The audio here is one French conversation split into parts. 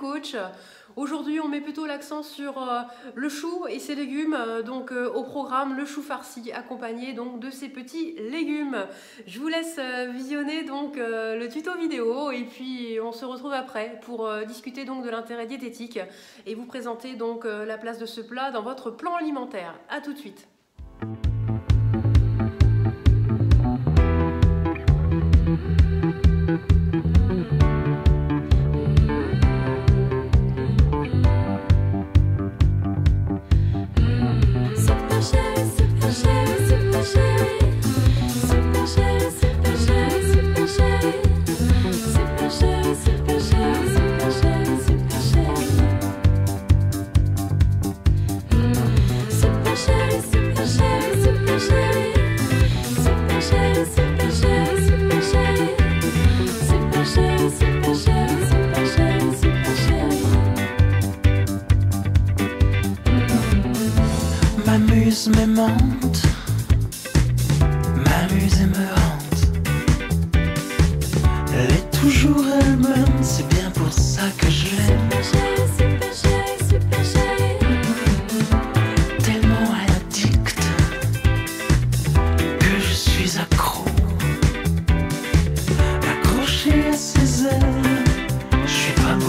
Coach. Aujourd'hui, on met plutôt l'accent sur le chou et ses légumes, donc au programme le chou farci accompagné donc de ces petits légumes. Je vous laisse visionner donc le tuto vidéo et puis on se retrouve après pour discuter donc de l'intérêt diététique et vous présenter donc la place de ce plat dans votre plan alimentaire. À tout de suite. M'amuse, m'aimante, m'amuse et me hante. Elle est toujours elle-même, c'est bien pour ça que je l'aime. Tellement addict que je suis accro, accroché à ses ailes, je suis pas beau.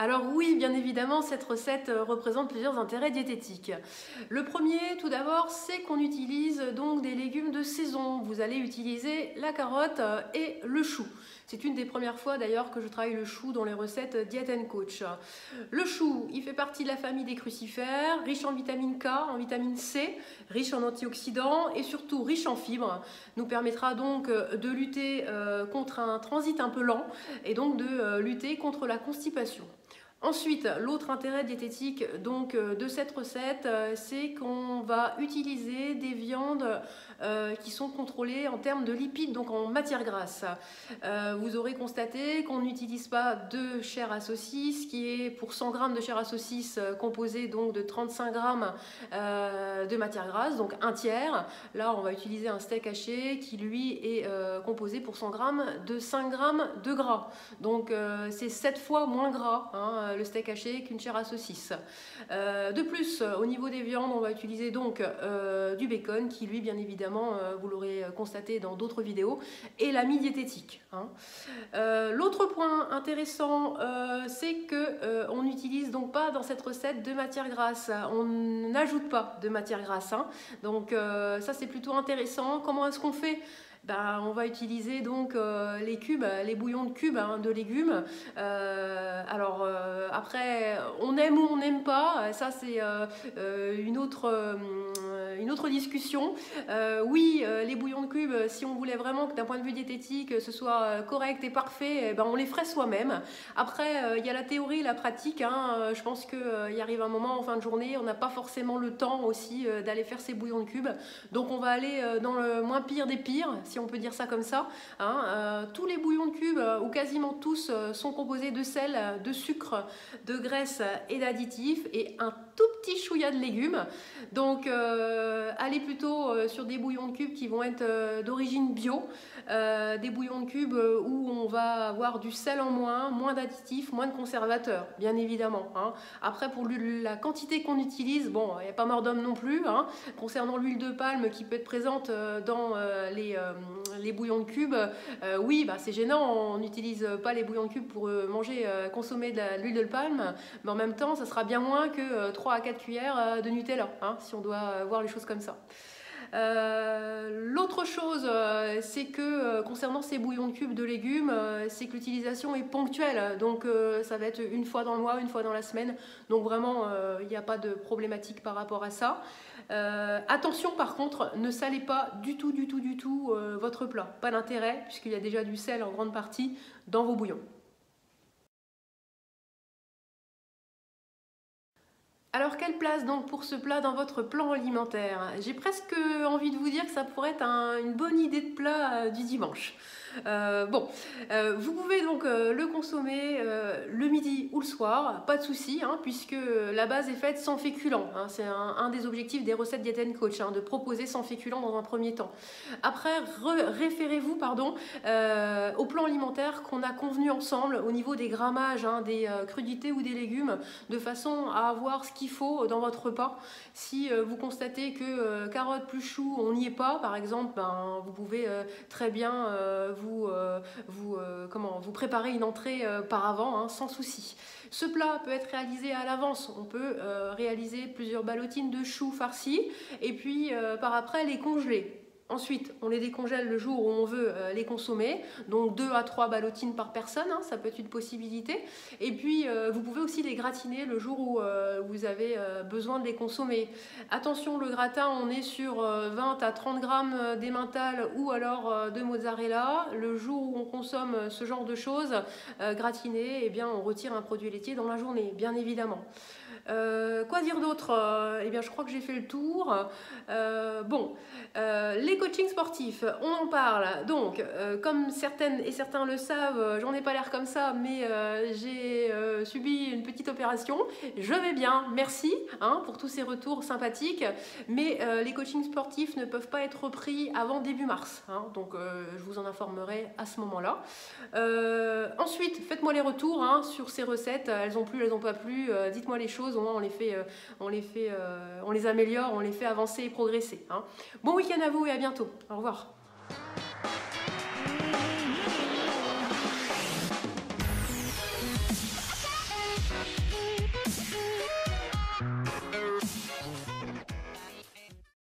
Alors oui, bien évidemment, cette recette représente plusieurs intérêts diététiques. Le premier, tout d'abord, c'est qu'on utilise donc des légumes de saison. Vous allez utiliser la carotte et le chou. C'est une des premières fois d'ailleurs que je travaille le chou dans les recettes Diet & Coach. Le chou, il fait partie de la famille des crucifères, riche en vitamine K, en vitamine C, riche en antioxydants et surtout riche en fibres. Nous permettra donc de lutter contre un transit un peu lent et donc de lutter contre la constipation. Ensuite, l'autre intérêt diététique donc, de cette recette, c'est qu'on va utiliser des viandes qui sont contrôlées en termes de lipides, donc en matière grasse. Vous aurez constaté qu'on n'utilise pas de chair à saucisse, qui est pour 100 g de chair à saucisse composée donc de 35 g de matière grasse, donc un tiers. Là, on va utiliser un steak haché qui lui est composé pour 100 g de 5 g de gras. Donc c'est 7 fois moins gras, hein, le steak haché qu'une chair à saucisse. De plus, au niveau des viandes, on va utiliser donc du bacon qui lui, bien évidemment, vous l'aurez constaté dans d'autres vidéos, est l'ami diététique. Hein. L'autre point intéressant, c'est que on n'utilise donc pas dans cette recette de matière grasse. On n'ajoute pas de matière grasse. Hein. Donc ça, c'est plutôt intéressant. Comment est-ce qu'on fait ? Ben, on va utiliser donc les cubes, les bouillons de cubes hein, de légumes. Après, on aime ou on n'aime pas. Ça, c'est une autre une autre discussion. Oui, les bouillons de cubes, si on voulait vraiment que d'un point de vue diététique, ce soit correct et parfait, eh ben, on les ferait soi-même. Après, il y a la théorie et la pratique. Hein. Je pense qu'il arrive un moment en fin de journée, on n'a pas forcément le temps aussi d'aller faire ces bouillons de cubes. Donc on va aller dans le moins pire des pires, si on peut dire ça comme ça. Hein. Tous les bouillons de cubes, ou quasiment tous, sont composés de sel, de sucre, de graisse et d'additifs et un tout petit chouïa de légumes. Donc allez plutôt sur des bouillons de cubes qui vont être d'origine bio, des bouillons de cubes où on va avoir du sel en moins, moins d'additifs, moins de conservateurs, bien évidemment. Hein. Après, pour la quantité qu'on utilise, bon, il n'y a pas mort d'homme non plus. Hein. Concernant l'huile de palme qui peut être présente dans les bouillons de cubes, oui, bah, c'est gênant, on n'utilise pas les bouillons de cubes pour consommer de l'huile de palme, mais en même temps, ça sera bien moins que 3 à 4 cuillères de Nutella, hein, si on doit voir les choses comme ça. L'autre chose, c'est que concernant ces bouillons de cubes de légumes, c'est que l'utilisation est ponctuelle. Donc ça va être une fois dans le mois, une fois dans la semaine. Donc vraiment, il n'y a pas de problématique par rapport à ça. Attention par contre, ne salez pas du tout votre plat. Pas d'intérêt, puisqu'il y a déjà du sel en grande partie dans vos bouillons. Alors quelle place donc pour ce plat dans votre plan alimentaire? J'ai presque envie de vous dire que ça pourrait être une bonne idée de plat du dimanche. Vous pouvez donc le consommer le midi ou le soir, pas de souci, hein, puisque la base est faite sans féculents. Hein, c'est un des objectifs des recettes Diet & Coach, hein, de proposer sans féculents dans un premier temps. Après, référez-vous au plan alimentaire qu'on a convenu ensemble au niveau des grammages, hein, des crudités ou des légumes, de façon à avoir ce qu'il faut dans votre repas. Si vous constatez que carottes plus choux, on n'y est pas, par exemple, ben, vous pouvez très bien vous préparer une entrée par avant, hein, sans souci. Ce plat peut être réalisé à l'avance. On peut réaliser plusieurs ballotines de choux farcis et puis par après les congeler. Ensuite, on les décongèle le jour où on veut les consommer, donc 2 à 3 ballotines par personne, hein, ça peut être une possibilité. Et puis, vous pouvez aussi les gratiner le jour où vous avez besoin de les consommer. Attention, le gratin, on est sur 20 à 30 grammes d'emmental ou alors de mozzarella. Le jour où on consomme ce genre de choses, gratiné, eh bien, on retire un produit laitier dans la journée, bien évidemment. Quoi dire d'autre? Eh bien, je crois que j'ai fait le tour. Les coachings sportifs, on en parle. Donc, comme certaines et certains le savent, j'en ai pas l'air comme ça, mais j'ai subi une petite opération. Je vais bien, merci, hein, pour tous ces retours sympathiques. Mais les coachings sportifs ne peuvent pas être repris avant début mars. Hein, donc, je vous en informerai à ce moment-là. Ensuite, faites-moi les retours, hein, sur ces recettes. Elles ont plu, elles n'ont pas plu. Dites-moi les choses. Au moins, on les améliore, on les fait avancer et progresser. Hein. Bon week-end à vous et à bientôt. Au revoir.